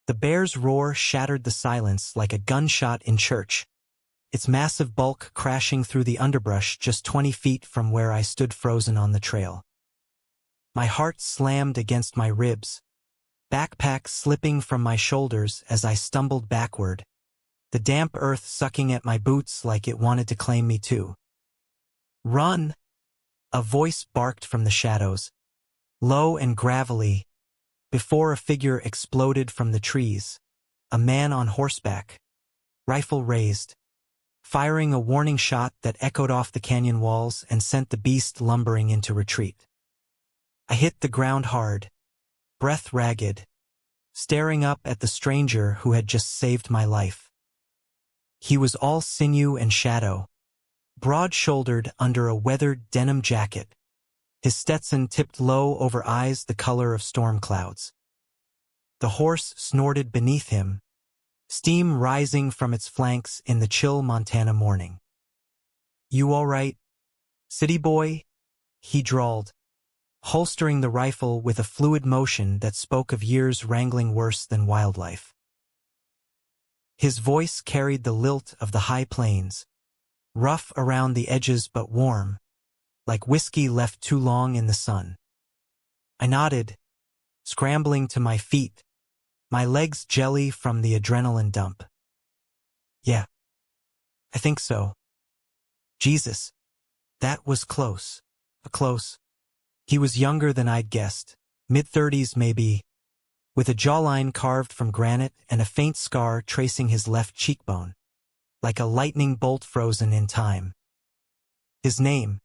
The bear's roar shattered the silence like a gunshot in church, its massive bulk crashing through the underbrush just 20 feet from where I stood frozen on the trail. My heart slammed against my ribs, backpack slipping from my shoulders as I stumbled backward, the damp earth sucking at my boots like it wanted to claim me too. "Run!" A voice barked from the shadows, low and gravelly, before a figure exploded from the trees, a man on horseback, rifle raised, firing a warning shot that echoed off the canyon walls and sent the beast lumbering into retreat. I hit the ground hard, breath ragged, staring up at the stranger who had just saved my life. He was all sinew and shadow, broad-shouldered under a weathered denim jacket, his Stetson tipped low over eyes the color of storm clouds. The horse snorted beneath him, steam rising from its flanks in the chill Montana morning. "You all right, city boy?" he drawled, holstering the rifle with a fluid motion that spoke of years wrangling worse than wildlife. His voice carried the lilt of the high plains, rough around the edges but warm, like whiskey left too long in the sun. I nodded, scrambling to my feet, my legs jelly from the adrenaline dump. "Yeah, I think so." Jesus, that was close. Close. He was younger than I'd guessed, mid-30s maybe, with a jawline carved from granite and a faint scar tracing his left cheekbone, like a lightning bolt frozen in time. His name,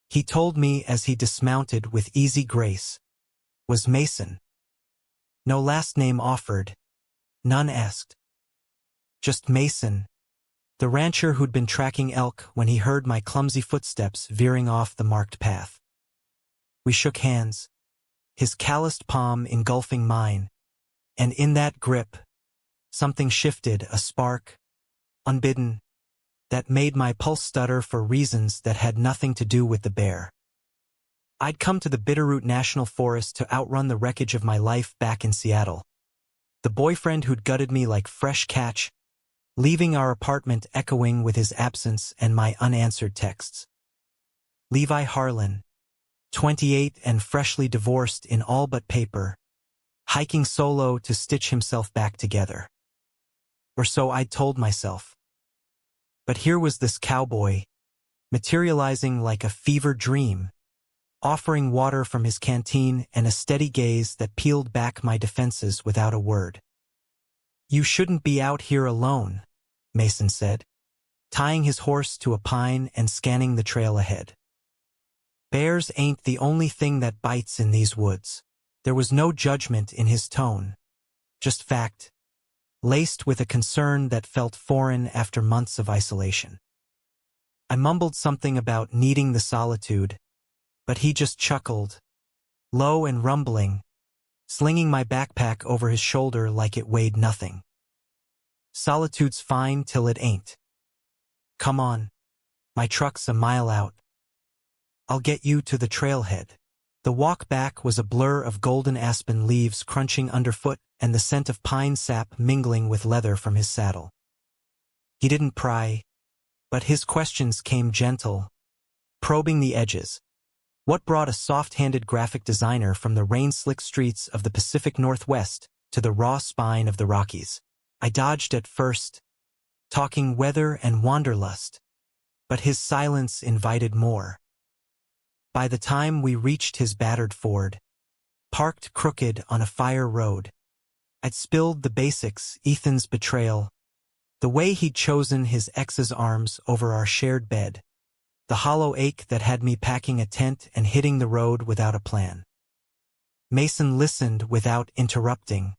he told me as he dismounted with easy grace, was Mason. No last name offered, none asked. Just Mason, the rancher who'd been tracking elk when he heard my clumsy footsteps veering off the marked path. We shook hands, his calloused palm engulfing mine, and in that grip, something shifted, a spark, unbidden, that made my pulse stutter for reasons that had nothing to do with the bear. I'd come to the Bitterroot National Forest to outrun the wreckage of my life back in Seattle. The boyfriend who'd gutted me like fresh catch, leaving our apartment echoing with his absence and my unanswered texts. Levi Harlan, 28 and freshly divorced in all but paper, hiking solo to stitch himself back together. Or so I'd told myself. But here was this cowboy, materializing like a fever dream, offering water from his canteen and a steady gaze that peeled back my defenses without a word. "You shouldn't be out here alone," Mason said, tying his horse to a pine and scanning the trail ahead. "Bears ain't the only thing that bites in these woods." There was no judgment in his tone, just fact, laced with a concern that felt foreign after months of isolation. I mumbled something about needing the solitude, but he just chuckled, low and rumbling, slinging my backpack over his shoulder like it weighed nothing. "Solitude's fine till it ain't. Come on, my truck's a mile out. I'll get you to the trailhead." The walk back was a blur of golden aspen leaves crunching underfoot and the scent of pine sap mingling with leather from his saddle. He didn't pry, but his questions came gentle, probing the edges. What brought a soft-handed graphic designer from the rain-slick streets of the Pacific Northwest to the raw spine of the Rockies? I dodged at first, talking weather and wanderlust, but his silence invited more. By the time we reached his battered Ford, parked crooked on a fire road, I'd spilled the basics: Ethan's betrayal, the way he'd chosen his ex's arms over our shared bed, the hollow ache that had me packing a tent and hitting the road without a plan. Mason listened without interrupting,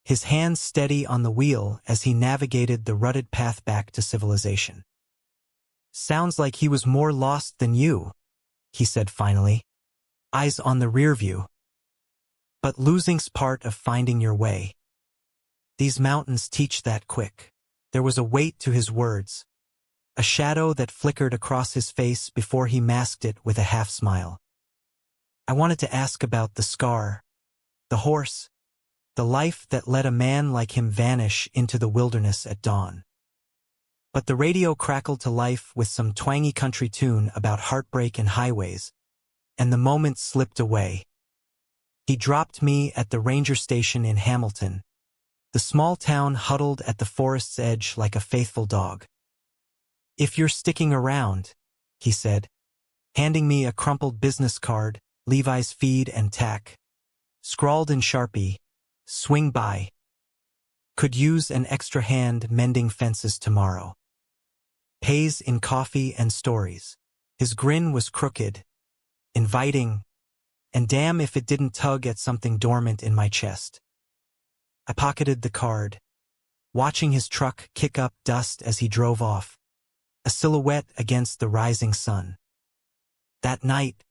his hands steady on the wheel as he navigated the rutted path back to civilization. "Sounds like he was more lost than you," he said finally, eyes on the rear view. "But losing's part of finding your way. These mountains teach that quick." There was a weight to his words, a shadow that flickered across his face before he masked it with a half-smile. I wanted to ask about the scar, the horse, the life that let a man like him vanish into the wilderness at dawn. But the radio crackled to life with some twangy country tune about heartbreak and highways, and the moment slipped away. He dropped me at the ranger station in Hamilton, the small town huddled at the forest's edge like a faithful dog. "If you're sticking around," he said, handing me a crumpled business card, Levi's Feed and Tack, scrawled in Sharpie, "Swing by. Could use an extra hand mending fences tomorrow. Pays in coffee and stories." His grin was crooked, inviting, and damn if it didn't tug at something dormant in my chest. I pocketed the card, watching his truck kick up dust as he drove off, a silhouette against the rising sun. That night,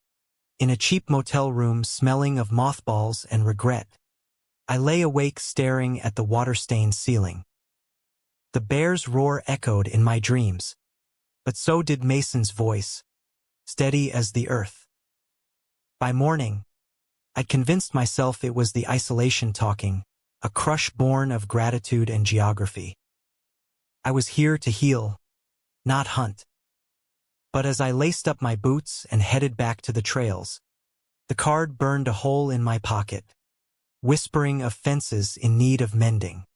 in a cheap motel room smelling of mothballs and regret, I lay awake staring at the water-stained ceiling. The bear's roar echoed in my dreams, but so did Mason's voice, steady as the earth. By morning, I'd convinced myself it was the isolation talking, a crush born of gratitude and geography. I was here to heal, not hunt. But as I laced up my boots and headed back to the trails, the card burned a hole in my pocket, whispering of fences in need of mending.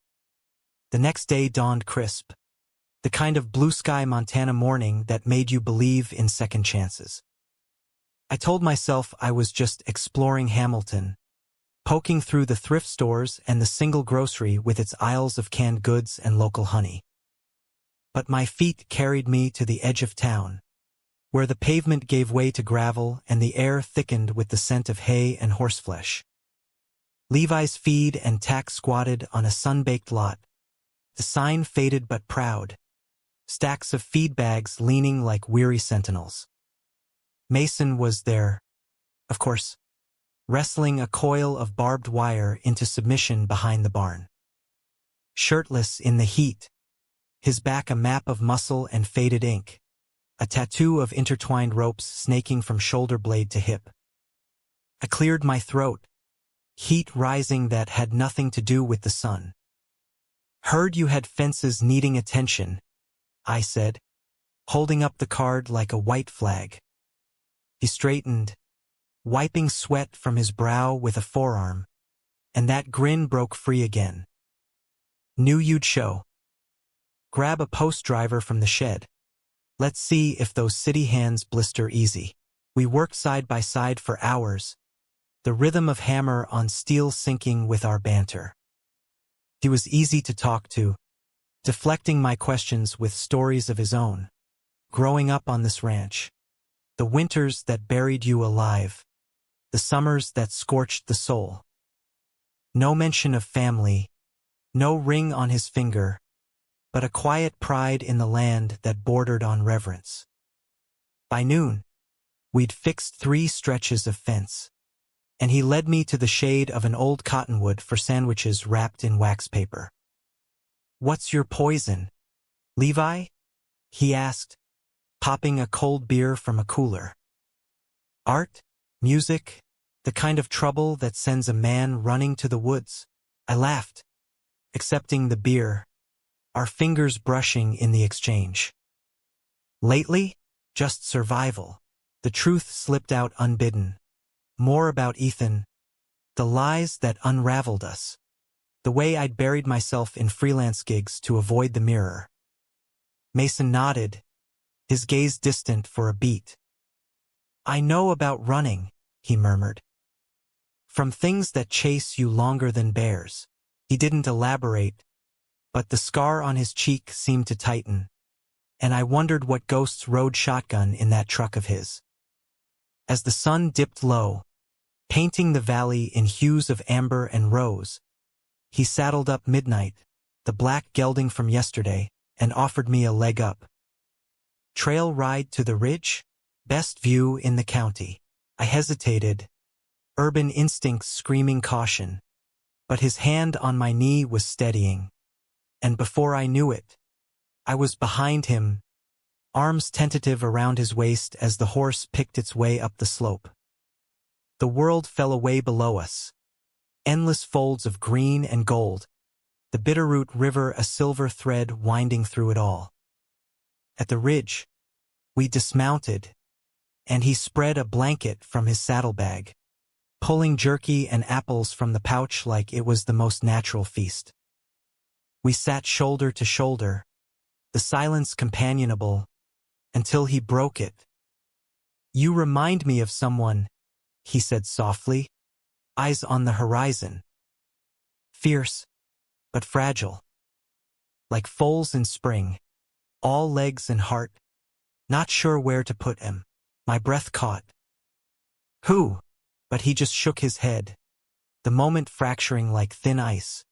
The next day dawned crisp, the kind of blue-sky Montana morning that made you believe in second chances. I told myself I was just exploring Hamilton, poking through the thrift stores and the single grocery with its aisles of canned goods and local honey. But my feet carried me to the edge of town, where the pavement gave way to gravel and the air thickened with the scent of hay and horseflesh. Levi's Feed and Tack squatted on a sun-baked lot, the sign faded but proud, stacks of feed bags leaning like weary sentinels. Mason was there, of course, wrestling a coil of barbed wire into submission behind the barn. Shirtless in the heat, his back a map of muscle and faded ink, a tattoo of intertwined ropes snaking from shoulder blade to hip. I cleared my throat, heat rising that had nothing to do with the sun. "Heard you had fences needing attention," I said, holding up the card like a white flag. He straightened, wiping sweat from his brow with a forearm, and that grin broke free again. "Knew you'd show. Grab a post driver from the shed. Let's see if those city hands blister easy." We worked side by side for hours, the rhythm of hammer on steel syncing with our banter. He was easy to talk to, deflecting my questions with stories of his own. Growing up on this ranch, the winters that buried you alive, the summers that scorched the soul. No mention of family, no ring on his finger, but a quiet pride in the land that bordered on reverence. By noon, we'd fixed 3 stretches of fence, and he led me to the shade of an old cottonwood for sandwiches wrapped in wax paper. "What's your poison, Levi?" he asked, popping a cold beer from a cooler. "Art, music, the kind of trouble that sends a man running to the woods." I laughed, accepting the beer, our fingers brushing in the exchange. "Lately, just survival." The truth slipped out unbidden. More about Ethan, the lies that unraveled us, the way I'd buried myself in freelance gigs to avoid the mirror. Mason nodded, his gaze distant for a beat. "I know about running," he murmured. "From things that chase you longer than bears." He didn't elaborate, but the scar on his cheek seemed to tighten, and I wondered what ghosts rode shotgun in that truck of his. As the sun dipped low, painting the valley in hues of amber and rose, he saddled up Midnight, the black gelding from yesterday, and offered me a leg up. "Trail ride to the ridge? Best view in the county." I hesitated, urban instincts screaming caution, but his hand on my knee was steadying, and before I knew it, I was behind him, arms tentative around his waist as the horse picked its way up the slope. The world fell away below us, endless folds of green and gold, the Bitterroot River a silver thread winding through it all. At the ridge, we dismounted, and he spread a blanket from his saddlebag, pulling jerky and apples from the pouch like it was the most natural feast. We sat shoulder to shoulder, the silence companionable, until he broke it. "You remind me of someone," he said softly, eyes on the horizon. "Fierce, but fragile. Like foals in spring, all legs and heart, not sure where to put him." My breath caught. "Who?" But he just shook his head, the moment fracturing like thin ice.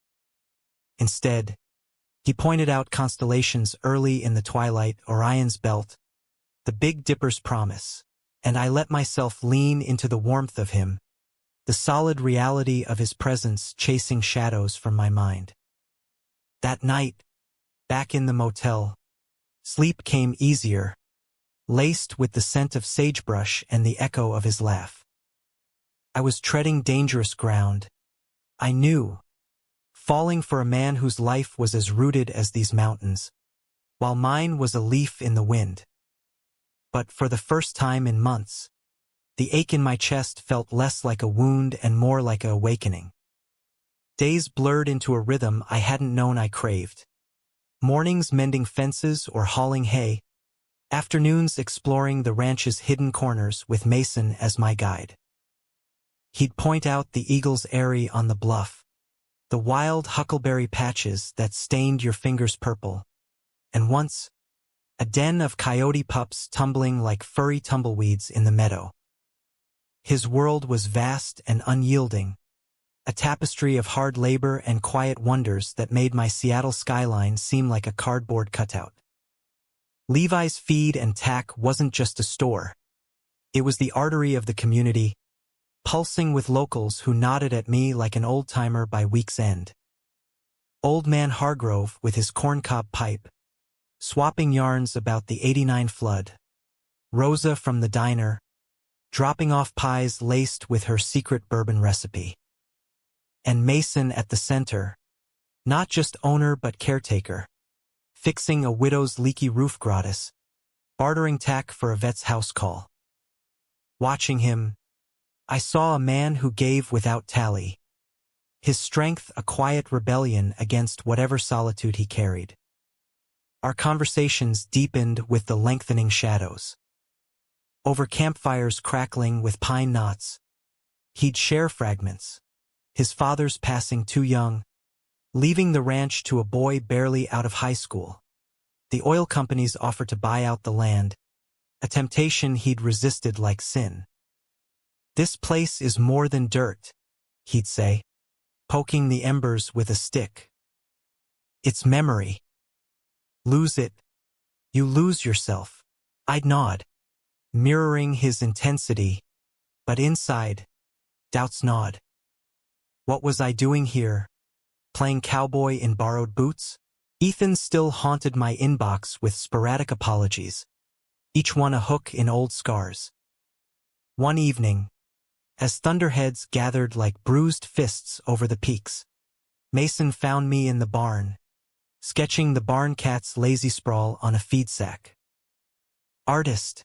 Instead, he pointed out constellations early in the twilight, Orion's belt, the Big Dipper's promise, and I let myself lean into the warmth of him, the solid reality of his presence chasing shadows from my mind. That night, back in the motel, sleep came easier, laced with the scent of sagebrush and the echo of his laugh. I was treading dangerous ground. I knew, falling for a man whose life was as rooted as these mountains, while mine was a leaf in the wind. But for the first time in months, the ache in my chest felt less like a wound and more like an awakening. Days blurred into a rhythm I hadn't known I craved. Mornings mending fences or hauling hay, afternoons exploring the ranch's hidden corners with Mason as my guide. He'd point out the eagle's eyrie on the bluff, the wild huckleberry patches that stained your fingers purple, and once, a den of coyote pups tumbling like furry tumbleweeds in the meadow. His world was vast and unyielding, a tapestry of hard labor and quiet wonders that made my Seattle skyline seem like a cardboard cutout. Levi's Feed and Tack wasn't just a store. It was the artery of the community, pulsing with locals who nodded at me like an old-timer by week's end. Old Man Hargrove with his corncob pipe, swapping yarns about the '89 flood. Rosa from the diner, dropping off pies laced with her secret bourbon recipe. And Mason at the center, not just owner but caretaker, fixing a widow's leaky roof gratis, bartering tack for a vet's house call. Watching him, I saw a man who gave without tally, his strength a quiet rebellion against whatever solitude he carried. Our conversations deepened with the lengthening shadows. Over campfires crackling with pine knots, he'd share fragments, his father's passing too young, leaving the ranch to a boy barely out of high school. The oil companies offered to buy out the land, a temptation he'd resisted like sin. "This place is more than dirt," he'd say, poking the embers with a stick. "It's memory. Lose it, you lose yourself." I'd nod, mirroring his intensity, but inside, doubts gnawed. What was I doing here? Playing cowboy in borrowed boots? Ethan still haunted my inbox with sporadic apologies, each one a hook in old scars. One evening, as thunderheads gathered like bruised fists over the peaks, Mason found me in the barn, sketching the barn cat's lazy sprawl on a feed sack. "Artist."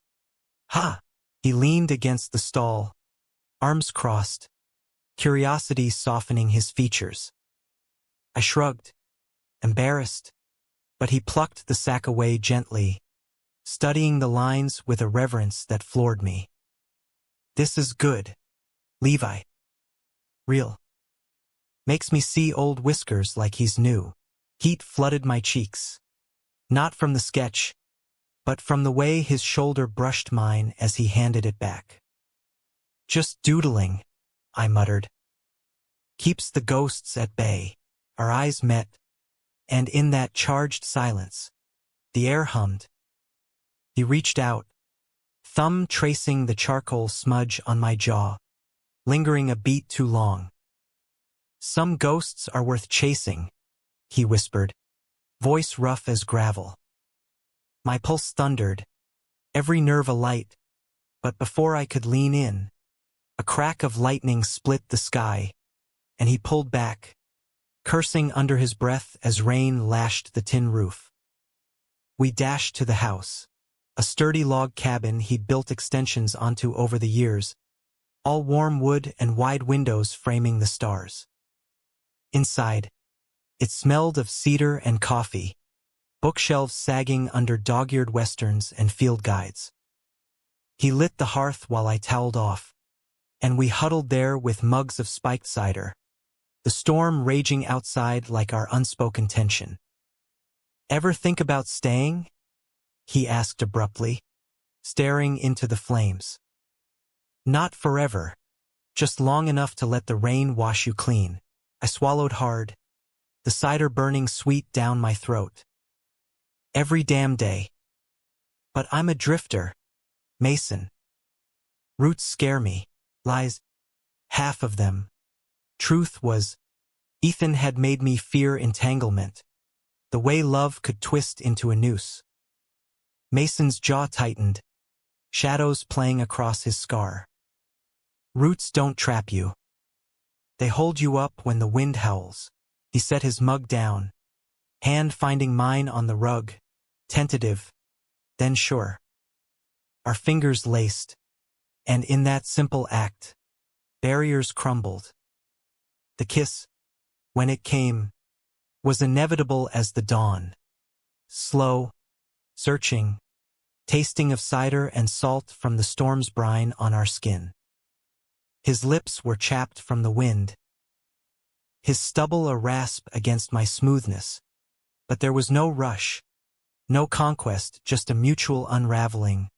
"Ha!" He leaned against the stall, arms crossed, curiosity softening his features. I shrugged, embarrassed, but he plucked the sack away gently, studying the lines with a reverence that floored me. "This is good, Levi. Real. Makes me see old whiskers like he's new." Heat flooded my cheeks. Not from the sketch, but from the way his shoulder brushed mine as he handed it back. "Just doodling," I muttered. "Keeps the ghosts at bay." Our eyes met, and in that charged silence, the air hummed. He reached out, thumb tracing the charcoal smudge on my jaw, lingering a beat too long. "Some ghosts are worth chasing," he whispered, voice rough as gravel. My pulse thundered, every nerve alight, but before I could lean in, a crack of lightning split the sky, and he pulled back, cursing under his breath as rain lashed the tin roof. We dashed to the house, a sturdy log cabin he'd built extensions onto over the years, all warm wood and wide windows framing the stars. Inside, it smelled of cedar and coffee, bookshelves sagging under dog-eared westerns and field guides. He lit the hearth while I toweled off, and we huddled there with mugs of spiked cider, the storm raging outside like our unspoken tension. "Ever think about staying?" he asked abruptly, staring into the flames. "Not forever, just long enough to let the rain wash you clean." I swallowed hard, the cider burning sweet down my throat. "Every damn day. But I'm a drifter, Mason. Roots scare me, lies, half of them. Truth was, Ethan had made me fear entanglement, the way love could twist into a noose." Mason's jaw tightened, shadows playing across his scar. "Roots don't trap you. They hold you up when the wind howls." He set his mug down, hand finding mine on the rug, tentative, then sure. Our fingers laced, and in that simple act, barriers crumbled. The kiss, when it came, was inevitable as the dawn. Slow, searching, tasting of cider and salt from the storm's brine on our skin. His lips were chapped from the wind, his stubble a rasp against my smoothness, but there was no rush, no conquest, just a mutual unraveling,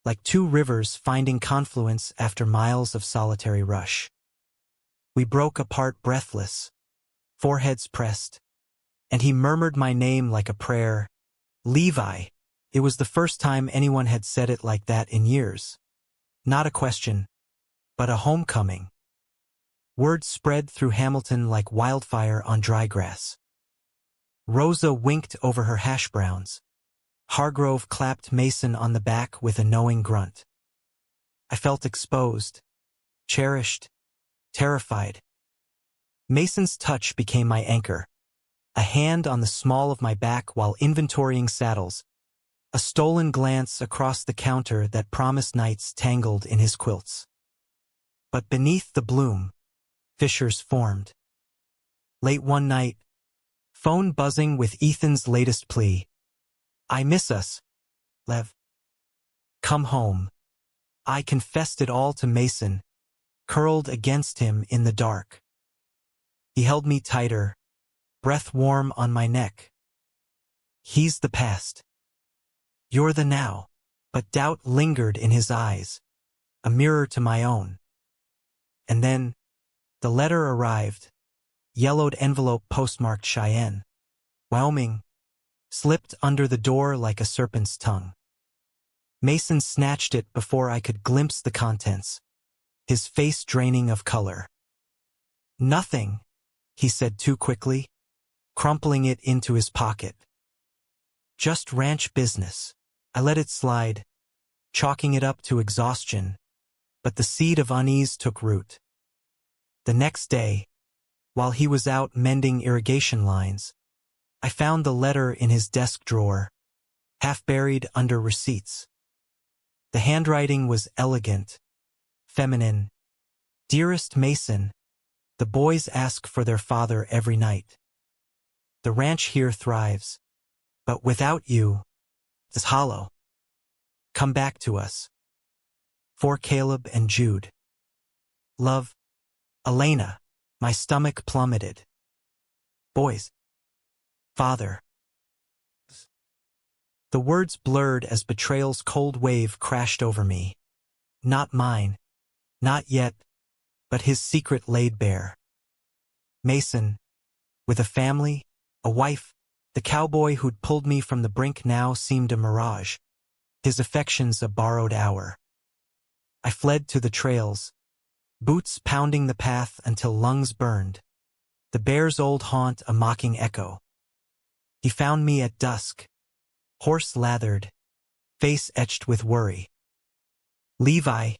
like two rivers finding confluence after miles of solitary rush. We broke apart breathless, foreheads pressed, and he murmured my name like a prayer, "Levi." It was the first time anyone had said it like that in years. Not a question, but a homecoming. Word spread through Hamilton like wildfire on dry grass. Rosa winked over her hash browns. Hargrove clapped Mason on the back with a knowing grunt. I felt exposed, cherished, terrified. Mason's touch became my anchor, a hand on the small of my back while inventorying saddles, a stolen glance across the counter that promised nights tangled in his quilts. But beneath the bloom, fissures formed. Late one night, phone buzzing with Ethan's latest plea. "I miss us, Lev. Come home." I confessed it all to Mason, curled against him in the dark. He held me tighter, breath warm on my neck. "He's the past. You're the now." But doubt lingered in his eyes, a mirror to my own. And then, the letter arrived, yellowed envelope postmarked Cheyenne, Wyoming, slipped under the door like a serpent's tongue. Mason snatched it before I could glimpse the contents, his face draining of color. "Nothing," he said too quickly, crumpling it into his pocket. "Just ranch business." I let it slide, chalking it up to exhaustion, but the seed of unease took root. The next day, while he was out mending irrigation lines, I found the letter in his desk drawer, half buried under receipts. The handwriting was elegant, feminine. "Dearest Mason, the boys ask for their father every night. The ranch here thrives, but without you, it's hollow. Come back to us. For Caleb and Jude. Love, Elena." My stomach plummeted. "Boys. Father." The words blurred as betrayal's cold wave crashed over me. Not mine, not yet, but his secret laid bare. Mason, with a family, a wife, the cowboy who'd pulled me from the brink now seemed a mirage, his affections a borrowed hour. I fled to the trails, boots pounding the path until lungs burned, the bear's old haunt a mocking echo. He found me at dusk, horse lathered, face etched with worry. "Levi,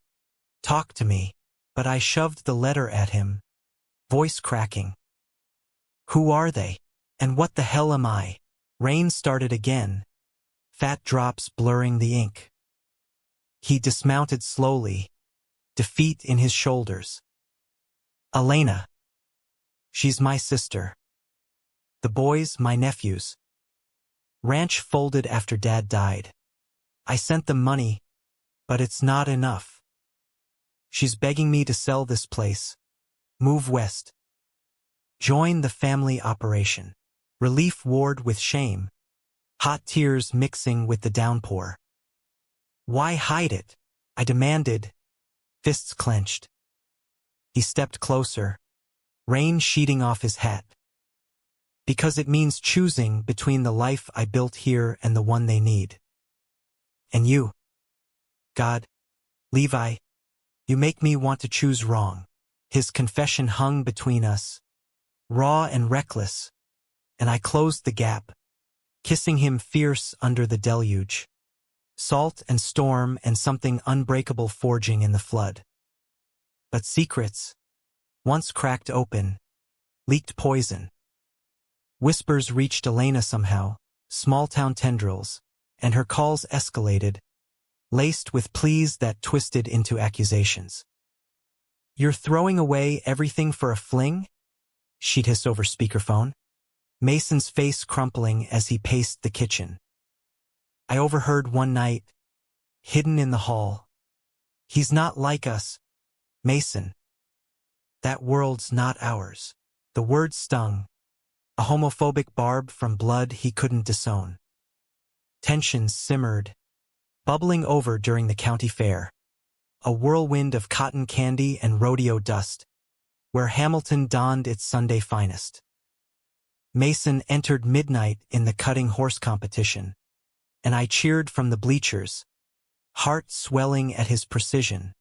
talk to me." But I shoved the letter at him, voice cracking. Who are they? And what the hell am I? Rain started again, fat drops blurring the ink. He dismounted slowly, defeat in his shoulders. Elena. She's my sister. The boys, my nephews. Ranch folded after Dad died. I sent them money, but it's not enough. She's begging me to sell this place, move west. Join the family operation. Relief ward with shame. Hot tears mixing with the downpour. Why hide it? I demanded, fists clenched. He stepped closer, rain sheeting off his hat. Because it means choosing between the life I built here and the one they need. And you, God, Levi, you make me want to choose wrong. His confession hung between us, raw and reckless, and I closed the gap, kissing him fierce under the deluge. Salt and storm and something unbreakable forging in the flood. But secrets, once cracked open, leaked poison. Whispers reached Elena somehow, small-town tendrils, and her calls escalated, laced with pleas that twisted into accusations. You're throwing away everything for a fling? She'd hiss over speakerphone, Mason's face crumpling as he paced the kitchen. I overheard one night, hidden in the hall. He's not like us, Mason. That world's not ours. The word stung, a homophobic barb from blood he couldn't disown. Tensions simmered, bubbling over during the county fair, a whirlwind of cotton candy and rodeo dust, where Hamilton donned its Sunday finest. Mason entered midnight in the cutting horse competition, and I cheered from the bleachers, heart swelling at his precision,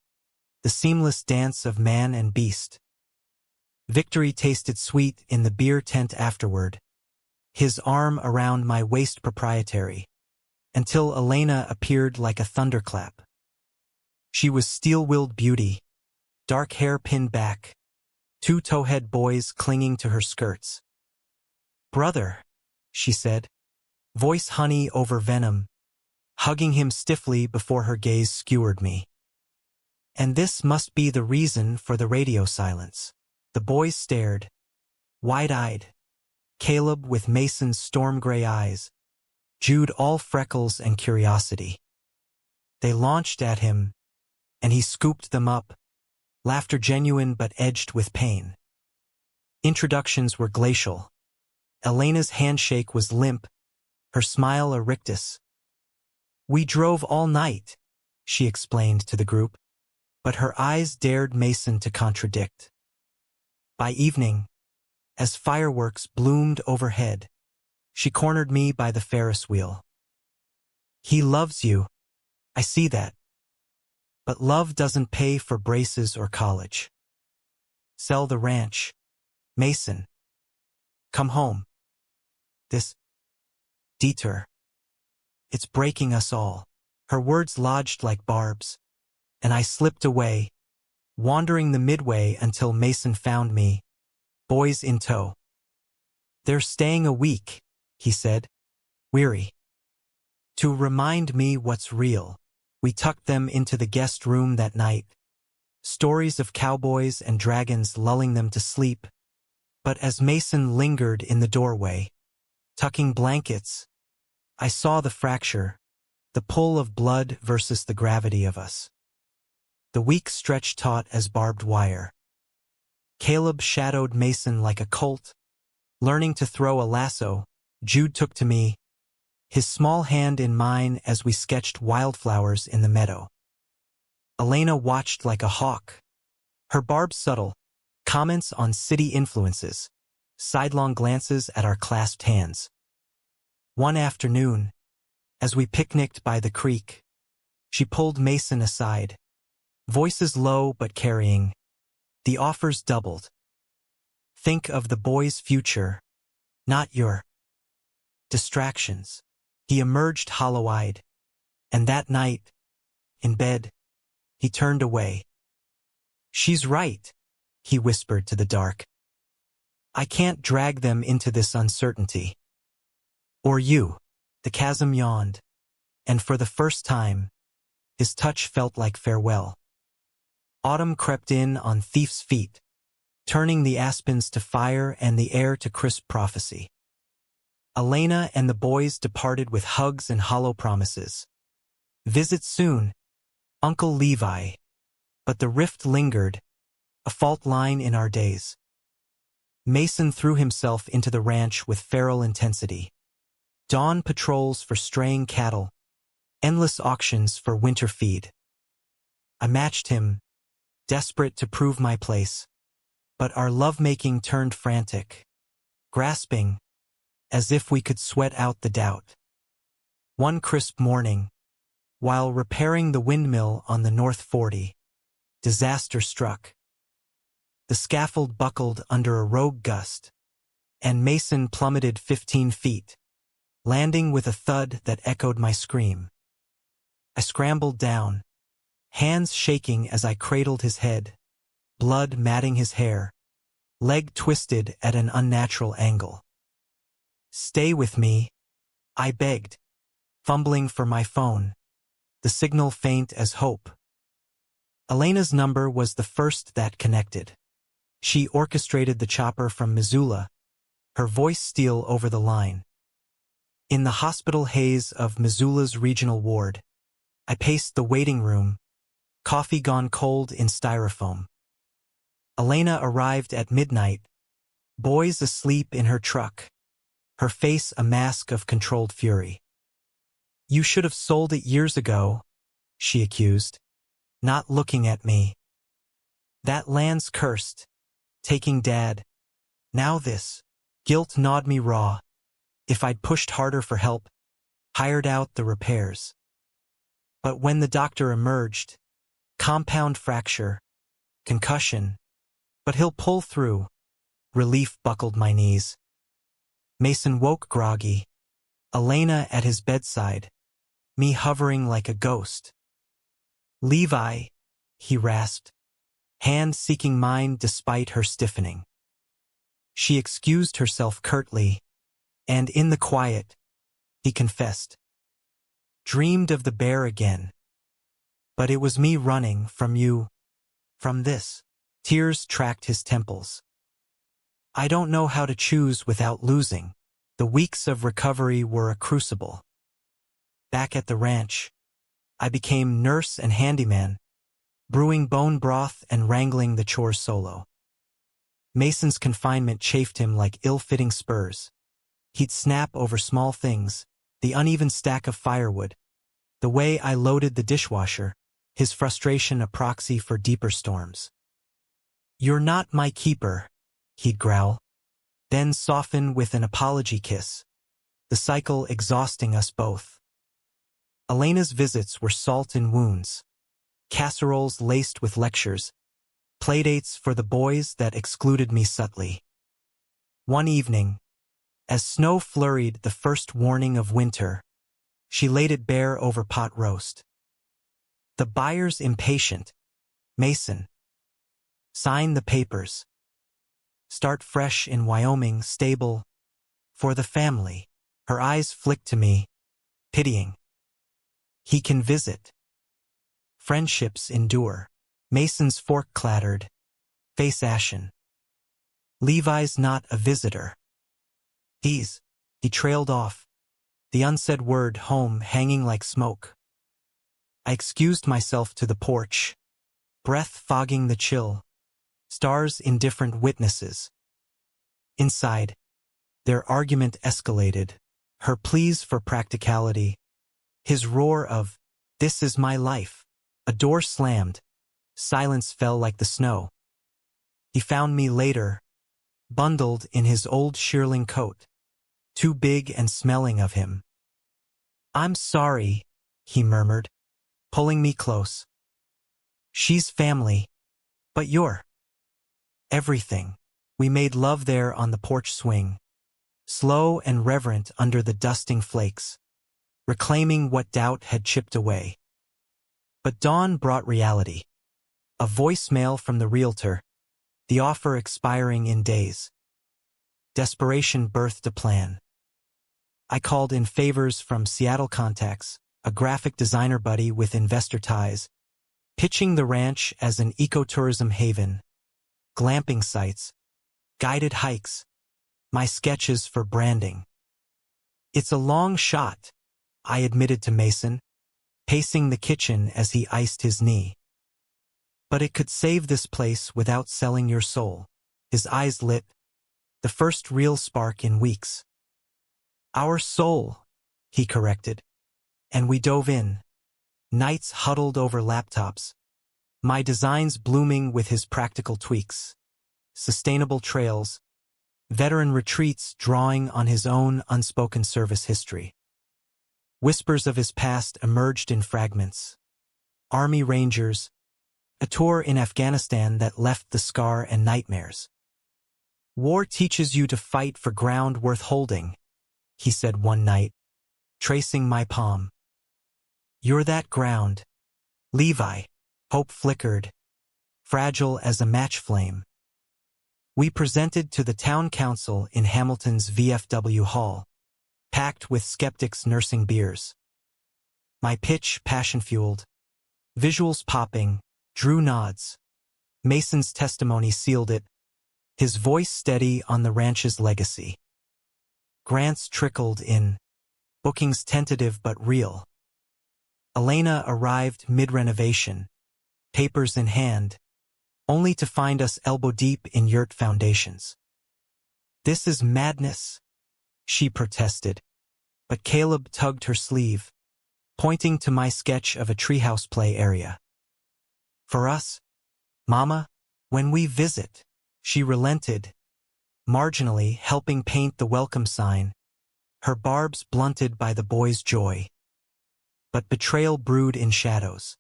the seamless dance of man and beast. Victory tasted sweet in the beer tent afterward, his arm around my waist proprietary, until Elena appeared like a thunderclap. She was steel-willed beauty, dark hair pinned back, two towhead boys clinging to her skirts. Brother, she said, voice honey over venom, hugging him stiffly before her gaze skewered me. And this must be the reason for the radio silence. The boys stared, wide-eyed, Caleb with Mason's storm-gray eyes, Jude all freckles and curiosity. They launched at him, and he scooped them up, laughter genuine but edged with pain. Introductions were glacial. Elena's handshake was limp, her smile a rictus. We drove all night, she explained to the group, but her eyes dared Mason to contradict. By evening, as fireworks bloomed overhead, she cornered me by the Ferris wheel. He loves you, I see that. But love doesn't pay for braces or college. Sell the ranch, Mason. Come home. This detour. It's breaking us all. Her words lodged like barbs, and I slipped away, wandering the midway until Mason found me, boys in tow. They're staying a week, he said, weary. To remind me what's real, we tucked them into the guest room that night, stories of cowboys and dragons lulling them to sleep. But as Mason lingered in the doorway, tucking blankets, I saw the fracture, the pull of blood versus the gravity of us. The weak stretch taut as barbed wire. Caleb shadowed Mason like a colt, learning to throw a lasso. Jude took to me, his small hand in mine as we sketched wildflowers in the meadow. Elena watched like a hawk, her barbs subtle, comments on city influences, sidelong glances at our clasped hands. One afternoon, as we picnicked by the creek, she pulled Mason aside, voices low but carrying. The offers doubled. Think of the boy's future, not your distractions. He emerged hollow-eyed, and that night, in bed, he turned away. She's right, he whispered to the dark. I can't drag them into this uncertainty. Or you. The chasm yawned, and for the first time, his touch felt like farewell. Autumn crept in on thief's feet, turning the aspens to fire and the air to crisp prophecy. Elena and the boys departed with hugs and hollow promises. Visit soon, Uncle Levi. But the rift lingered, a fault line in our days. Mason threw himself into the ranch with feral intensity. Dawn patrols for straying cattle, endless auctions for winter feed. I matched him, desperate to prove my place, but our lovemaking turned frantic, grasping, as if we could sweat out the doubt. One crisp morning, while repairing the windmill on the North 40, disaster struck. The scaffold buckled under a rogue gust, and Mason plummeted 15 feet, landing with a thud that echoed my scream. I scrambled down, hands shaking as I cradled his head, blood matting his hair, leg twisted at an unnatural angle. Stay with me, I begged, fumbling for my phone, the signal faint as hope. Elena's number was the first that connected. She orchestrated the chopper from Missoula, her voice steel over the line. In the hospital haze of Missoula's regional ward, I paced the waiting room, coffee gone cold in styrofoam. Elena arrived at midnight, boys asleep in her truck, her face a mask of controlled fury. You should have sold it years ago, she accused, not looking at me. That land's cursed, taking Dad. Now this. Guilt gnawed me raw. If I'd pushed harder for help, hired out the repairs. But when the doctor emerged, compound fracture, concussion, but he'll pull through. Relief buckled my knees. Mason woke groggy, Elena at his bedside, me hovering like a ghost. Levi, he rasped, hand seeking mine despite her stiffening. She excused herself curtly, and in the quiet, he confessed. Dreamed of the bear again. But it was me running from you, from this. Tears tracked his temples. I don't know how to choose without losing. The weeks of recovery were a crucible. Back at the ranch, I became nurse and handyman, brewing bone broth and wrangling the chores solo. Mason's confinement chafed him like ill-fitting spurs. He'd snap over small things, the uneven stack of firewood, the way I loaded the dishwasher, his frustration a proxy for deeper storms. You're not my keeper, he'd growl, then soften with an apology kiss, the cycle exhausting us both. Elena's visits were salt in wounds, casseroles laced with lectures, playdates for the boys that excluded me subtly. One evening, as snow flurried the first warning of winter, she laid it bare over pot roast. The buyer's impatient. Mason. Sign the papers. Start fresh in Wyoming, stable. For the family. Her eyes flicked to me, pitying. He can visit. Friendships endure. Mason's fork clattered, face ashen. Levi's not a visitor. He trailed off, the unsaid word home hanging like smoke. I excused myself to the porch, breath fogging the chill, stars indifferent witnesses. Inside, their argument escalated, her pleas for practicality, his roar of, "This is my life." A door slammed, silence fell like the snow. He found me later, bundled in his old shearling coat, too big and smelling of him. I'm sorry, he murmured, pulling me close. She's family, but you're everything. We made love there on the porch swing, slow and reverent under the dusting flakes, reclaiming what doubt had chipped away. But dawn brought reality. A voicemail from the realtor, the offer expiring in days. Desperation birthed a plan. I called in favors from Seattle contacts, a graphic designer buddy with investor ties, pitching the ranch as an ecotourism haven, glamping sites, guided hikes, my sketches for branding. It's a long shot, I admitted to Mason, pacing the kitchen as he iced his knee. But it could save this place without selling your soul. His eyes lit, the first real spark in weeks. Our soul, he corrected. And we dove in. Nights huddled over laptops. My designs blooming with his practical tweaks. Sustainable trails. Veteran retreats drawing on his own unspoken service history. Whispers of his past emerged in fragments. Army Rangers. A tour in Afghanistan that left the scar and nightmares. War teaches you to fight for ground worth holding, he said one night, tracing my palm. You're that ground. Levi. Hope flickered, fragile as a match flame. We presented to the town council in Hamilton's VFW hall, packed with skeptics nursing beers. My pitch passion-fueled, visuals popping, Drew nods. Mason's testimony sealed it, his voice steady on the ranch's legacy. Grants trickled in, bookings tentative but real. Elena arrived mid-renovation, papers in hand, only to find us elbow-deep in yurt foundations. This is madness, she protested, but Caleb tugged her sleeve, pointing to my sketch of a treehouse play area. For us, Mama, when we visit, she relented, marginally helping paint the welcome sign, her barbs blunted by the boys' joy. But betrayal brewed in shadows.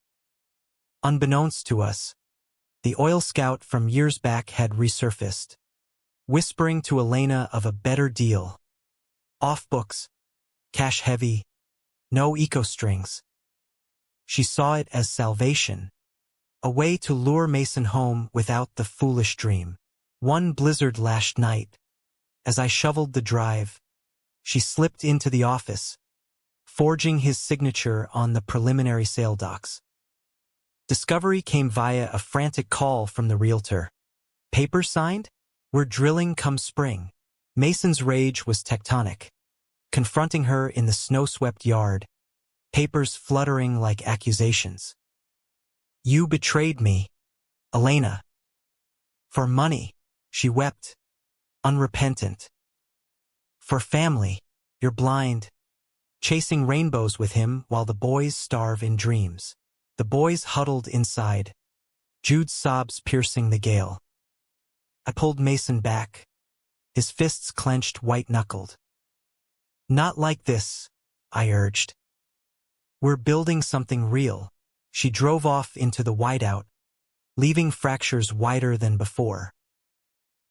Unbeknownst to us, the oil scout from years back had resurfaced, whispering to Elena of a better deal. Off books, cash heavy, no eco strings. She saw it as salvation, a way to lure Mason home without the foolish dream. One blizzard-lashed night, as I shoveled the drive, she slipped into the office, forging his signature on the preliminary sale docs. Discovery came via a frantic call from the realtor. Papers signed? We're drilling come spring. Mason's rage was tectonic, confronting her in the snow-swept yard, papers fluttering like accusations. You betrayed me, Elena. For money, she wept, unrepentant. For family, you're blind, chasing rainbows with him while the boys starve in dreams. The boys huddled inside, Jude's sobs piercing the gale. I pulled Mason back, his fists clenched white-knuckled. Not like this, I urged. We're building something real. She drove off into the whiteout, leaving fractures wider than before.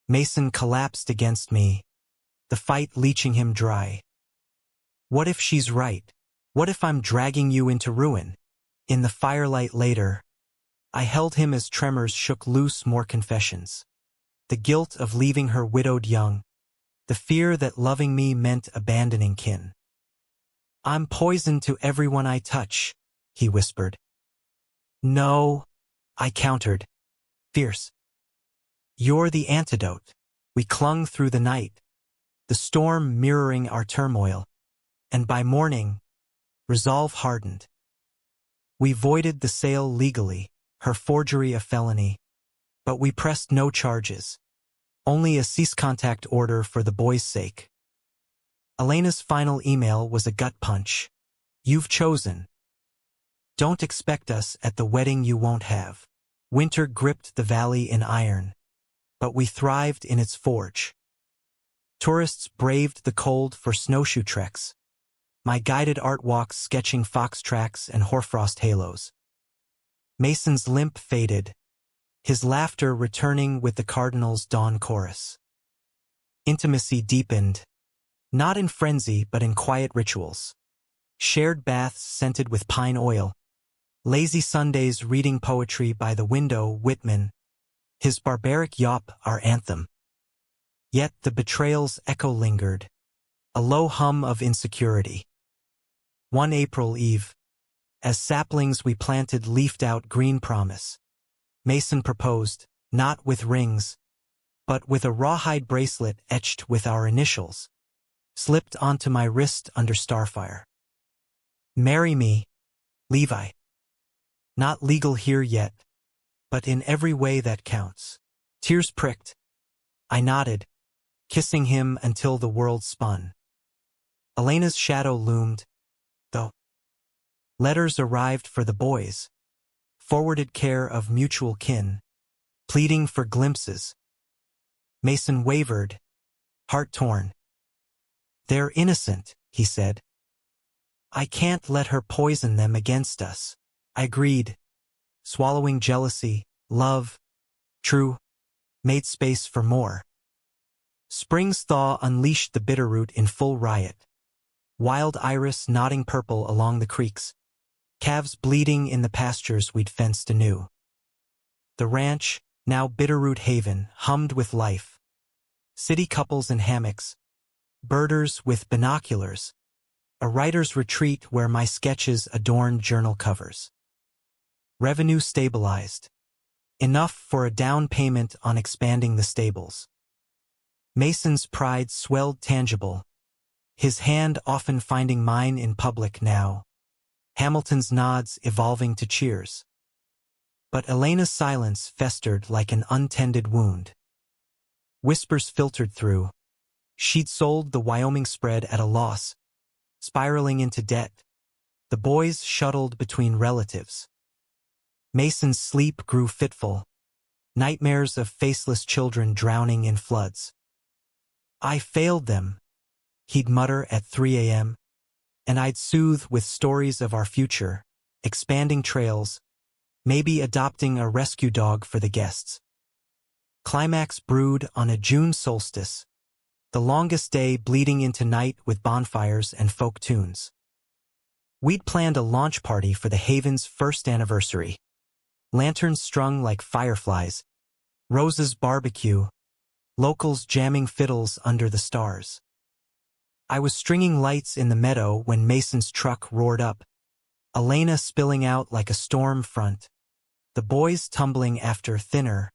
Mason collapsed against me, the fight leeching him dry. What if she's right? What if I'm dragging you into ruin? In the firelight later, I held him as tremors shook loose more confessions. The guilt of leaving her widowed young, the fear that loving me meant abandoning kin. I'm poison to everyone I touch, he whispered. No, I countered, fierce. You're the antidote. We clung through the night, the storm mirroring our turmoil, and by morning, resolve hardened. We voided the sale legally, her forgery a felony, but we pressed no charges, only a cease-contact order for the boys' sake. Elena's final email was a gut punch. You've chosen. Don't expect us at the wedding you won't have. Winter gripped the valley in iron, but we thrived in its forge. Tourists braved the cold for snowshoe treks, my guided art walks sketching fox tracks and hoarfrost halos. Mason's limp faded, his laughter returning with the Cardinals' dawn chorus. Intimacy deepened, not in frenzy but in quiet rituals. Shared baths scented with pine oil, lazy Sundays reading poetry by the window. Whitman, his barbaric yawp our anthem. Yet the betrayal's echo lingered, a low hum of insecurity. One April eve, as saplings we planted leafed out green promise, Mason proposed, not with rings, but with a rawhide bracelet etched with our initials, slipped onto my wrist under starfire. Marry me, Levi. Not legal here yet, but in every way that counts. Tears pricked. I nodded, kissing him until the world spun. Elena's shadow loomed, though. Letters arrived for the boys, forwarded care of mutual kin, pleading for glimpses. Mason wavered, heart torn. They're innocent, he said. I can't let her poison them against us. I agreed, swallowing jealousy, love, true, made space for more. Spring's thaw unleashed the bitterroot in full riot. Wild iris nodding purple along the creeks, calves bleeding in the pastures we'd fenced anew. The ranch, now bitterroot haven, hummed with life. City couples in hammocks, birders with binoculars, a writer's retreat where my sketches adorned journal covers. Revenue stabilized, enough for a down payment on expanding the stables. Mason's pride swelled tangible, his hand often finding mine in public now, Hamilton's nods evolving to cheers. But Elena's silence festered like an untended wound. Whispers filtered through. She'd sold the Wyoming spread at a loss, spiraling into debt. The boys shuttled between relatives. Mason's sleep grew fitful, nightmares of faceless children drowning in floods. I failed them, he'd mutter at 3 a.m., and I'd soothe with stories of our future, expanding trails, maybe adopting a rescue dog for the guests. Climax brewed on a June solstice, the longest day bleeding into night with bonfires and folk tunes. We'd planned a launch party for the Haven's first anniversary. Lanterns strung like fireflies, Rose's barbecue, locals jamming fiddles under the stars. I was stringing lights in the meadow when Mason's truck roared up, Elena spilling out like a storm front, the boys tumbling after thinner,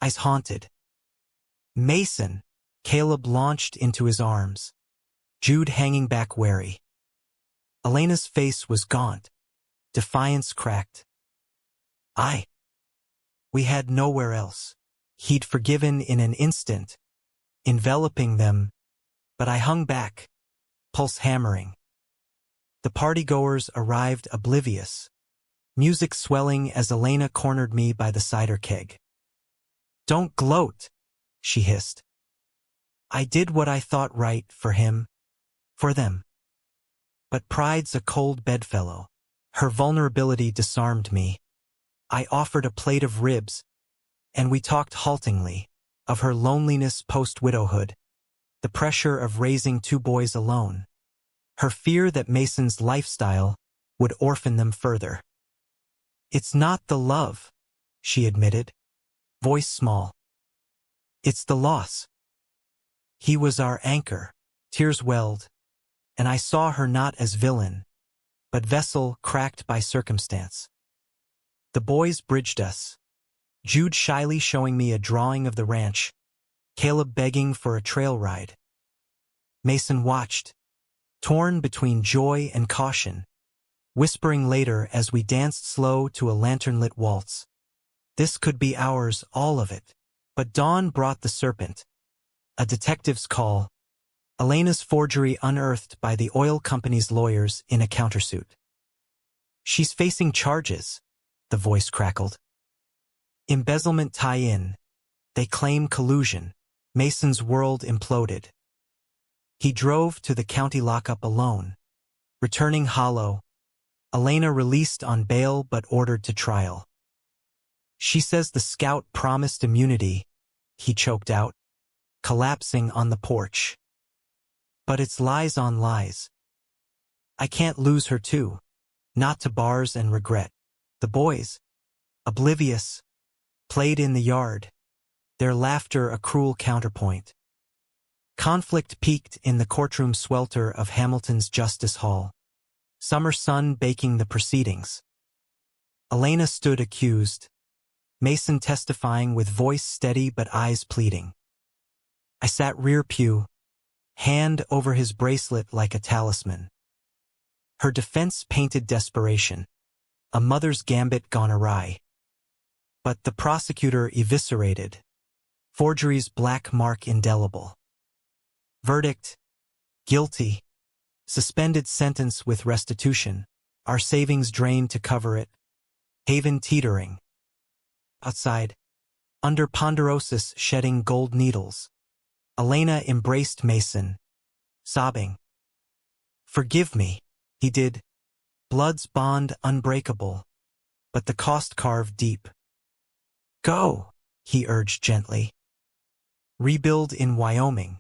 ice haunted. Mason! Caleb launched into his arms, Jude hanging back wary. Elena's face was gaunt, defiance cracked. We had nowhere else. He'd forgiven in an instant, enveloping them, but I hung back, pulse hammering. The partygoers arrived oblivious, music swelling as Elena cornered me by the cider keg. Don't gloat, she hissed. I did what I thought right for him, for them. But pride's a cold bedfellow. Her vulnerability disarmed me. I offered a plate of ribs, and we talked haltingly, of her loneliness post-widowhood, the pressure of raising 2 boys alone, her fear that Mason's lifestyle would orphan them further. It's not the love, she admitted, voice small. It's the loss. He was our anchor, tears welled, and I saw her not as villain, but vessel cracked by circumstance. The boys bridged us, Jude shyly showing me a drawing of the ranch, Caleb begging for a trail ride. Mason watched, torn between joy and caution, whispering later as we danced slow to a lantern-lit waltz. This could be ours, all of it. But dawn brought the serpent. A detective's call. Elena's forgery unearthed by the oil company's lawyers in a countersuit. She's facing charges, the voice crackled. Embezzlement tie-in. They claim collusion. Mason's world imploded. He drove to the county lockup alone, returning hollow. Elena released on bail but ordered to trial. She says the scout promised immunity, he choked out, collapsing on the porch. But it's lies on lies. I can't lose her too, not to bars and regret. The boys, oblivious, played in the yard, their laughter a cruel counterpoint. Conflict peaked in the courtroom swelter of Hamilton's Justice Hall. Summer sun baking the proceedings. Elena stood accused, Mason testifying with voice steady but eyes pleading. I sat rear pew, hand over his bracelet like a talisman. Her defense painted desperation, a mother's gambit gone awry. But the prosecutor eviscerated, forgery's black mark indelible. Verdict, guilty, suspended sentence with restitution, our savings drained to cover it, haven teetering. Outside, under ponderosis shedding gold needles, Elena embraced Mason, sobbing. Forgive me, he did, blood's bond unbreakable, but the cost carved deep. Go, he urged gently. Rebuild in Wyoming.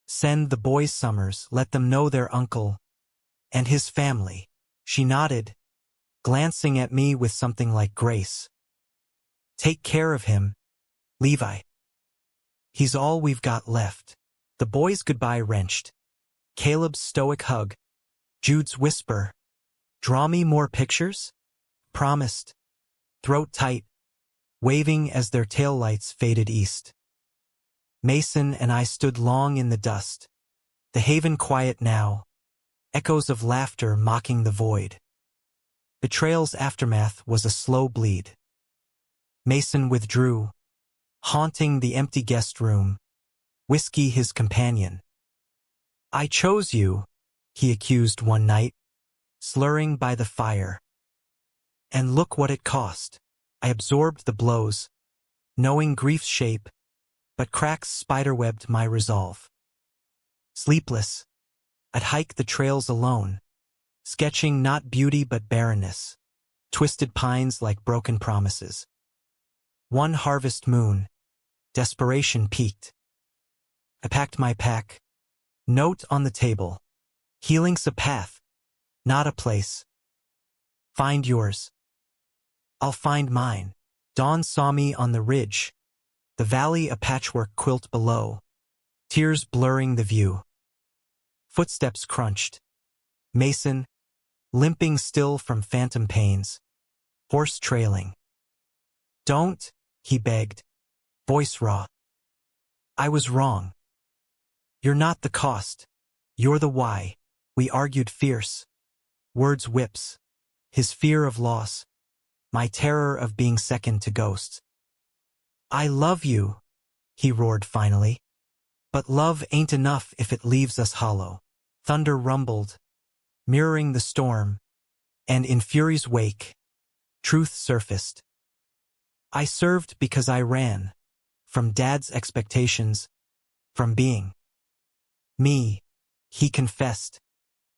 Send the boys summers, let them know their uncle and his family. She nodded, glancing at me with something like grace. Take care of him, Levi. He's all we've got left. The boys' goodbye wrenched. Caleb's stoic hug. Jude's whisper. Draw me more pictures? Promised. Throat tight, waving as their taillights faded east. Mason and I stood long in the dust. The haven quiet now, echoes of laughter mocking the void. Betrayal's aftermath was a slow bleed. Mason withdrew, haunting the empty guest room, whiskey his companion. I chose you, he accused one night, slurring by the fire. And look what it cost. I absorbed the blows, knowing grief's shape, but cracks spiderwebbed my resolve. Sleepless, I'd hike the trails alone, sketching not beauty but barrenness, twisted pines like broken promises. One harvest moon, desperation peaked. I packed my pack. Note on the table. Healing's a path, not a place. Find yours. I'll find mine. Dawn saw me on the ridge, the valley a patchwork quilt below, tears blurring the view. Footsteps crunched. Mason, limping still from phantom pains, horse trailing. Don't, he begged, voice raw. I was wrong. You're not the cost. You're the why. We argued fierce. Words whips. His fear of loss. My terror of being second to ghosts. I love you, he roared finally. But love ain't enough if it leaves us hollow. Thunder rumbled, mirroring the storm, and in fury's wake, truth surfaced. I served because I ran, from Dad's expectations, from being me, he confessed,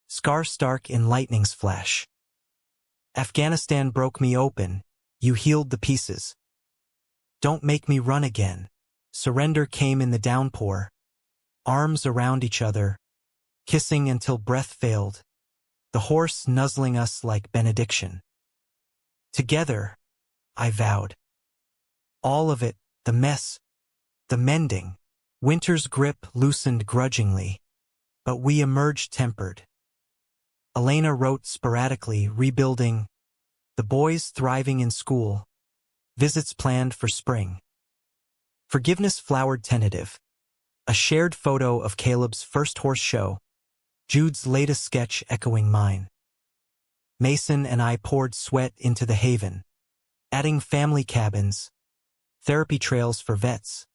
scar stark in lightning's flash. Afghanistan broke me open, you healed the pieces. Don't make me run again. Surrender came in the downpour, arms around each other, kissing until breath failed, the horse nuzzling us like benediction. Together, I vowed. All of it, the mess, the mending. Winter's grip loosened grudgingly, but we emerged tempered. Elena wrote sporadically, rebuilding, the boys thriving in school, visits planned for spring. Forgiveness flowered tentative, a shared photo of Caleb's first horse show, Jude's latest sketch echoing mine. Mason and I poured sweat into the haven, adding family cabins, therapy trails for vets.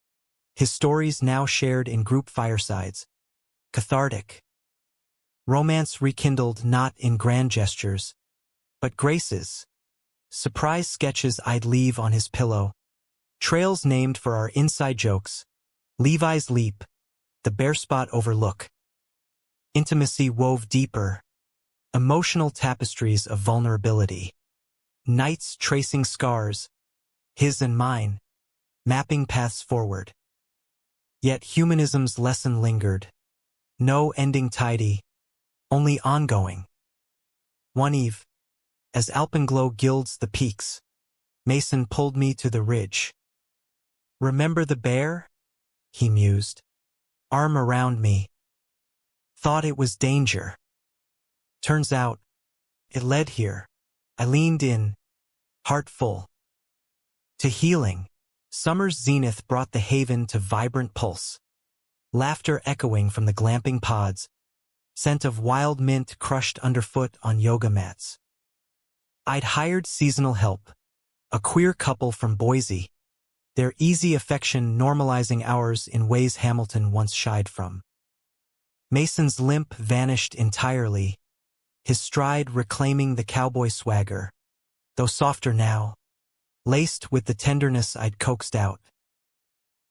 His stories now shared in group firesides. Cathartic. Romance rekindled not in grand gestures, but graces. Surprise sketches I'd leave on his pillow. Trails named for our inside jokes. Levi's leap. The bare spot overlook. Intimacy wove deeper. Emotional tapestries of vulnerability. Nights tracing scars. His and mine. Mapping paths forward. Yet humanism's lesson lingered. No ending tidy, only ongoing. One eve, as alpenglow gilds the peaks, Mason pulled me to the ridge. Remember the bear? He mused. arm around me. Thought it was danger. Turns out, it led here. I leaned in, heart full. To healing. Summer's zenith brought the haven to vibrant pulse. Laughter echoing from the glamping pods, scent of wild mint crushed underfoot on yoga mats. I'd hired seasonal help, a queer couple from Boise, their easy affection normalizing ours in ways Hamilton once shied from. Mason's limp vanished entirely, his stride reclaiming the cowboy swagger, though softer now, laced with the tenderness I'd coaxed out.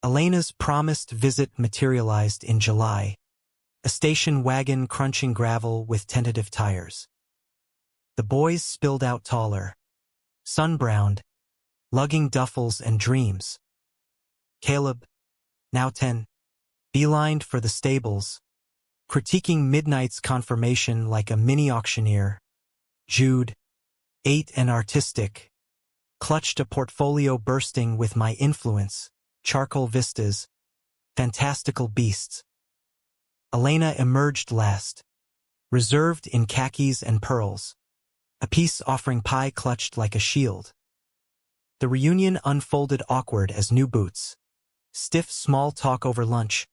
Elena's promised visit materialized in July, a station wagon crunching gravel with tentative tires. The boys spilled out taller, sun-browned, lugging duffels and dreams. Caleb, now 10, beelined for the stables, critiquing Midnight's confirmation like a mini-auctioneer. Jude, 8 and artistic, clutched a portfolio bursting with my influence, charcoal vistas, fantastical beasts. Elena emerged last, reserved in khakis and pearls, a piece offering pie clutched like a shield. The reunion unfolded awkward as new boots. Stiff small talk over lunch,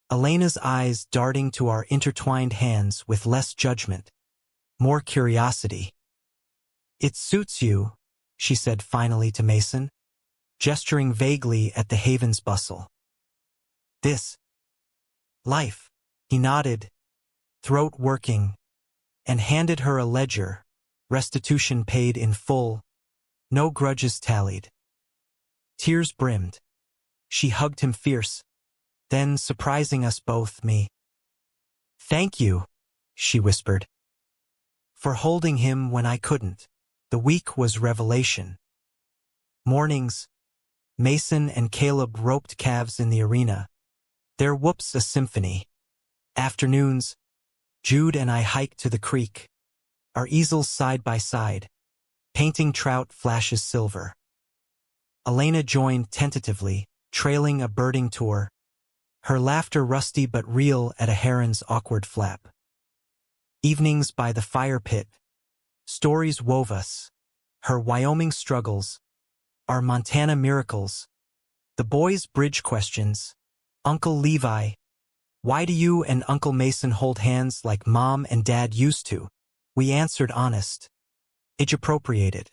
Elena's eyes darting to our intertwined hands with less judgment, more curiosity. "It suits you," she said finally to Mason, gesturing vaguely at the haven's bustle. "This life," he nodded, throat working, and handed her a ledger, restitution paid in full, no grudges tallied. Tears brimmed. She hugged him fierce, then surprising us both, me. "Thank you," she whispered, "for holding him when I couldn't." The week was revelation. Mornings, Mason and Caleb roped calves in the arena, their whoops a symphony. Afternoons, Jude and I hiked to the creek, our easels side by side, painting trout flashes silver. Elena joined tentatively, trailing a birding tour, her laughter rusty but real at a heron's awkward flap. Evenings by the fire pit, stories wove us, her Wyoming struggles, our Montana miracles, the boys' bridge questions. Uncle Levi, why do you and Uncle Mason hold hands like Mom and Dad used to? We answered honest, age-appropriated.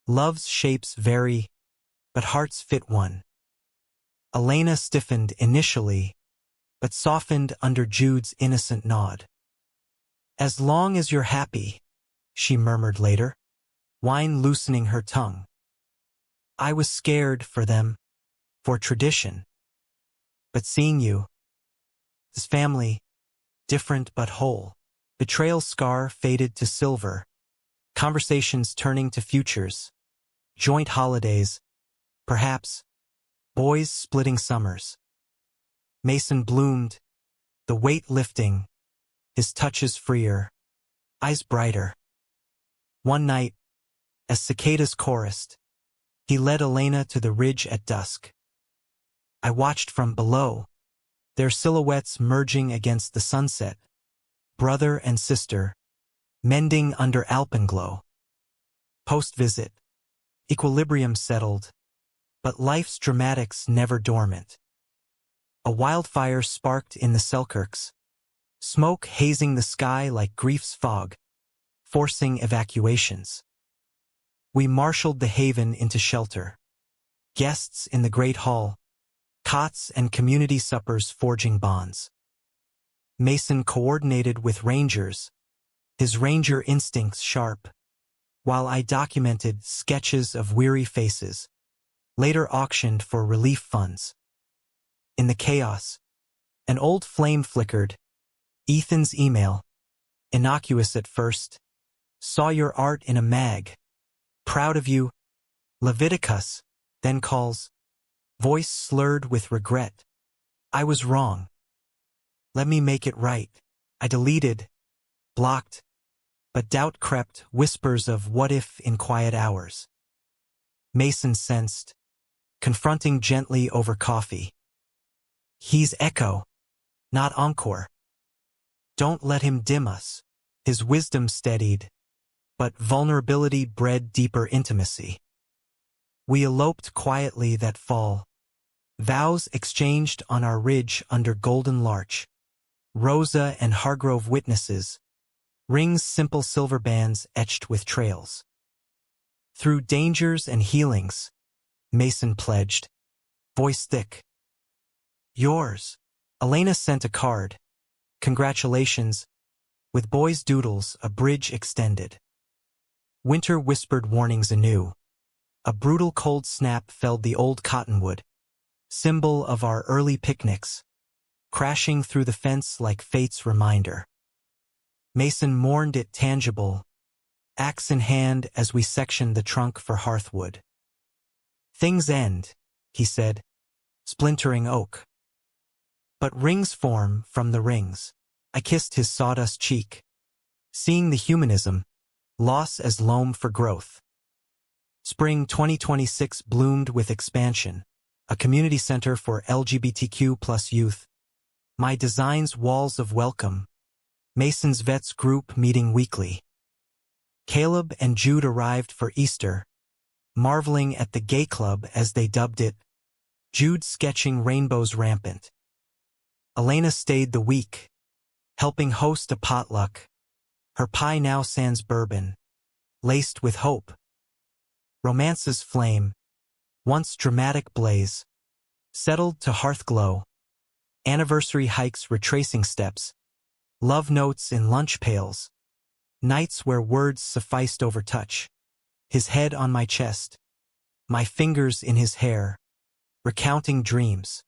Love's shapes vary, but hearts fit one. Elena stiffened initially, but softened under Jude's innocent nod. "As long as you're happy," she murmured later, wine loosening her tongue. "I was scared for them, for tradition. But seeing you, this family, different but whole." Betrayal scar faded to silver, conversations turning to futures, joint holidays, perhaps, boys splitting summers. Mason bloomed, the weight lifting, his touches freer, eyes brighter. One night, as cicadas chorused, he led Elena to the ridge at dusk. I watched from below, their silhouettes merging against the sunset, brother and sister, mending under alpenglow. Post-visit, equilibrium settled, but life's dramatics never dormant. A wildfire sparked in the Selkirks, smoke hazing the sky like grief's fog, forcing evacuations. We marshaled the haven into shelter. Guests in the great hall, cots and community suppers forging bonds. Mason coordinated with rangers, his ranger instincts sharp, while I documented sketches of weary faces, later auctioned for relief funds. In the chaos, an old flame flickered. Ethan's email, innocuous at first, "Saw your art in a mag. Proud of you. Leviticus," then calls, voice slurred with regret. "I was wrong. Let me make it right." I deleted, blocked, but doubt crept, whispers of what if in quiet hours. Mason sensed, confronting gently over coffee. "He's Echo. not encore. Don't let him dim us. His wisdom steadied, but vulnerability bred deeper intimacy. We eloped quietly that fall. Vows exchanged on our ridge under golden larch. Rosa and Hargrove witnesses. Rings simple silver bands etched with trails. Through dangers and healings, Mason pledged, voice thick. Yours. Elena sent a card. Congratulations. With boys' doodles, a bridge extended. Winter whispered warnings anew. A brutal cold snap felled the old cottonwood, symbol of our early picnics, crashing through the fence like fate's reminder. Mason mourned it tangible, axe in hand as we sectioned the trunk for hearthwood. Things end, he said, splintering oak. But rings form from the rings. I kissed his sawdust cheek, seeing the humanism, loss as loam for growth. Spring 2026 bloomed with expansion, a community center for LGBTQ+ youth. My design's walls of welcome. Mason's Vets group meeting weekly. Caleb and Jude arrived for Easter, marveling at the gay club as they dubbed it, Jude sketching rainbows rampant. Elena stayed the week, helping host a potluck. Her pie now sans bourbon, laced with hope. Romance's flame, once dramatic blaze, settled to hearth glow. Anniversary hikes retracing steps, love notes in lunch pails, nights where words sufficed over touch. His head on my chest, my fingers in his hair, recounting dreams.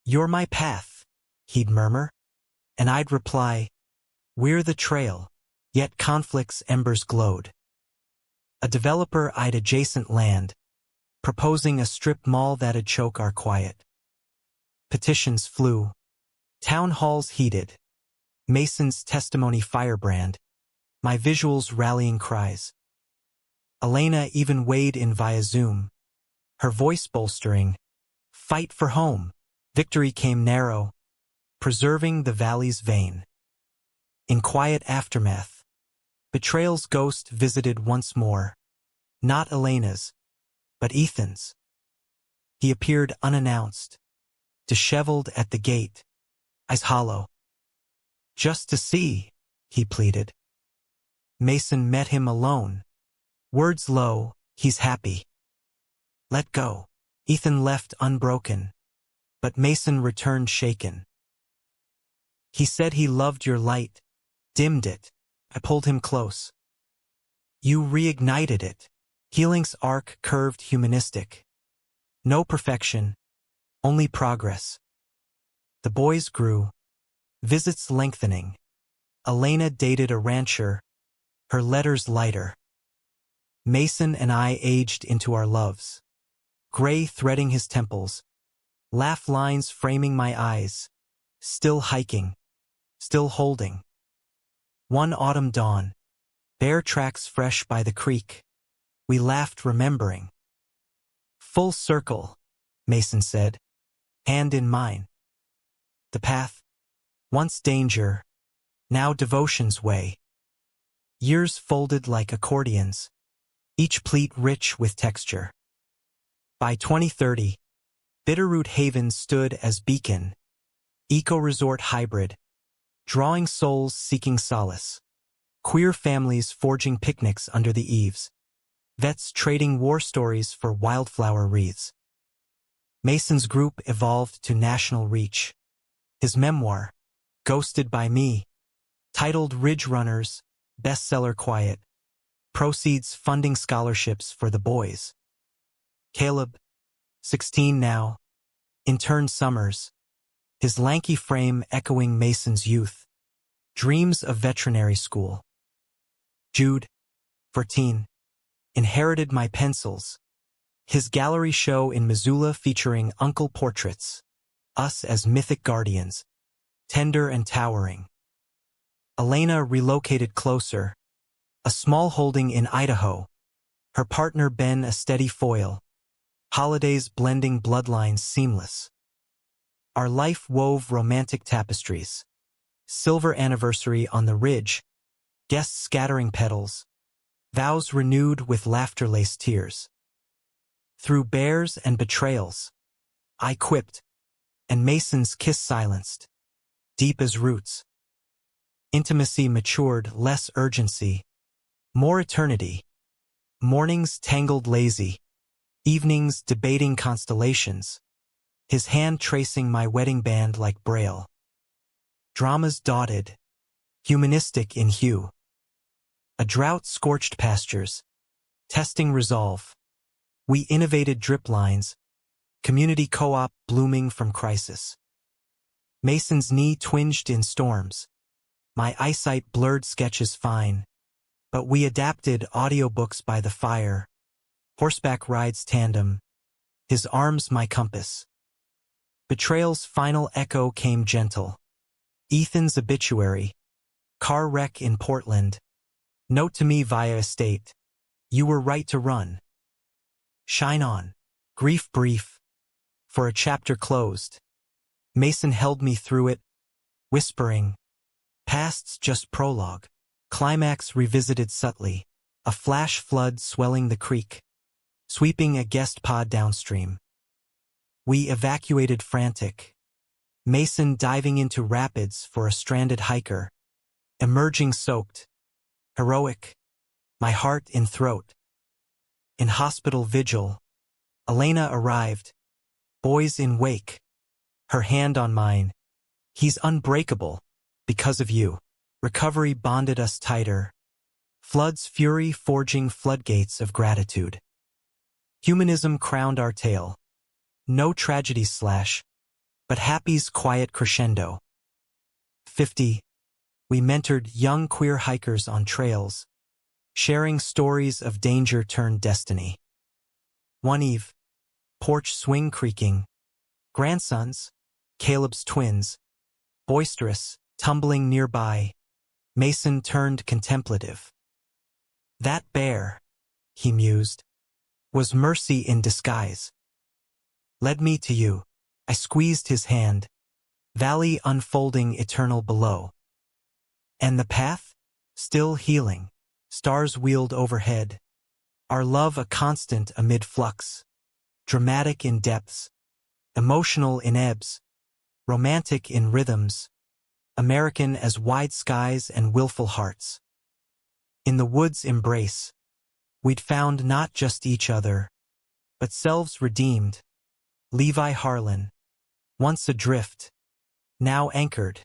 You're my path, he'd murmur, and I'd reply, we're the trail, yet conflict's embers glowed. A developer eyed adjacent land, proposing a strip mall that'd choke our quiet. Petitions flew, town halls heated, Mason's testimony firebrand, my visuals rallying cries. Elena even weighed in via Zoom, her voice bolstering, fight for home. Victory came narrow, preserving the valley's vein. In quiet aftermath, betrayal's ghost visited once more, not Elena's, but Ethan's. He appeared unannounced, disheveled at the gate, eyes hollow. Just to see, he pleaded. Mason met him alone. Words low, he's happy. Let go. Ethan left unbroken, but Mason returned shaken. He said he loved your light, dimmed it. I pulled him close. You reignited it. Healing's arc curved humanistic. No perfection, only progress. The boys grew, visits lengthening. Elena dated a rancher, her letters lighter. Mason and I aged into our loves, gray threading his temples, laugh lines framing my eyes, still hiking, still holding. One autumn dawn, bear tracks fresh by the creek. We laughed remembering. Full circle, Mason said, hand in mine. The path, once danger, now devotion's way. Years folded like accordions, each pleat rich with texture. By 2030, Bitterroot Haven stood as beacon, eco-resort hybrid, drawing souls seeking solace. Queer families forging picnics under the eaves. Vets trading war stories for wildflower wreaths. Mason's group evolved to national reach. His memoir, Ghosted by Me, titled Ridge Runners, bestseller quiet, proceeds funding scholarships for the boys. Caleb, 16 now, interned summers, his lanky frame echoing Mason's youth, dreams of veterinary school. Jude, 14, inherited my pencils, his gallery show in Missoula featuring uncle portraits, us as mythic guardians, tender and towering. Elena relocated closer, a small holding in Idaho, her partner Ben a steady foil, holidays blending bloodlines seamless. Our life wove romantic tapestries. Silver anniversary on the ridge, guests scattering petals, vows renewed with laughter-laced tears. Through bears and betrayals, I quipped, and Mason's kiss silenced, deep as roots. Intimacy matured, less urgency, more eternity. Mornings tangled lazy, evenings debating constellations, his hand tracing my wedding band like braille. Dramas dotted, humanistic in hue. A drought scorched pastures, testing resolve. We innovated drip lines, community co-op blooming from crisis. Mason's knee twinged in storms, my eyesight blurred sketches fine, but we adapted audiobooks by the fire, horseback rides tandem, his arms my compass. Betrayal's final echo came gentle. Ethan's obituary, car wreck in Portland, note to me via estate, you were right to run. Shine on, grief brief, for a chapter closed. Mason held me through it, whispering, past's just prologue. Climax revisited subtly, a flash flood swelling the creek, sweeping a guest pod downstream. We evacuated frantic, Mason diving into rapids for a stranded hiker, emerging soaked, heroic, my heart in throat. In hospital vigil, Elena arrived, boys in wake, her hand on mine. He's unbreakable, because of you. Recovery bonded us tighter. Flood's fury forging floodgates of gratitude. Humanism crowned our tale. No tragedy slash, but happy's quiet crescendo. 50. We mentored young queer hikers on trails, sharing stories of danger turned destiny. One eve, porch swing creaking. Grandsons, Caleb's twins, boisterous, tumbling nearby. Mason turned contemplative. That bear, he mused, was mercy in disguise. Led me to you. I squeezed his hand, valley unfolding eternal below. And the path? Still healing, stars wheeled overhead. Our love a constant amid flux, dramatic in depths, emotional in ebbs, romantic in rhythms, American as wide skies and willful hearts. In the woods' embrace, we'd found not just each other, but selves redeemed. Levi Harlan, once adrift, now anchored.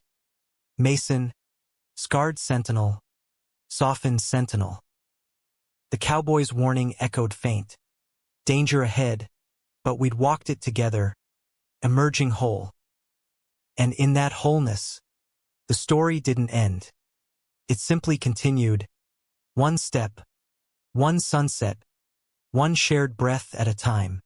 Mason, scarred sentinel, softened sentinel. The cowboy's warning echoed faint. Danger ahead, but we'd walked it together, emerging whole. And in that wholeness, the story didn't end. It simply continued, one step, one sunset, one shared breath at a time.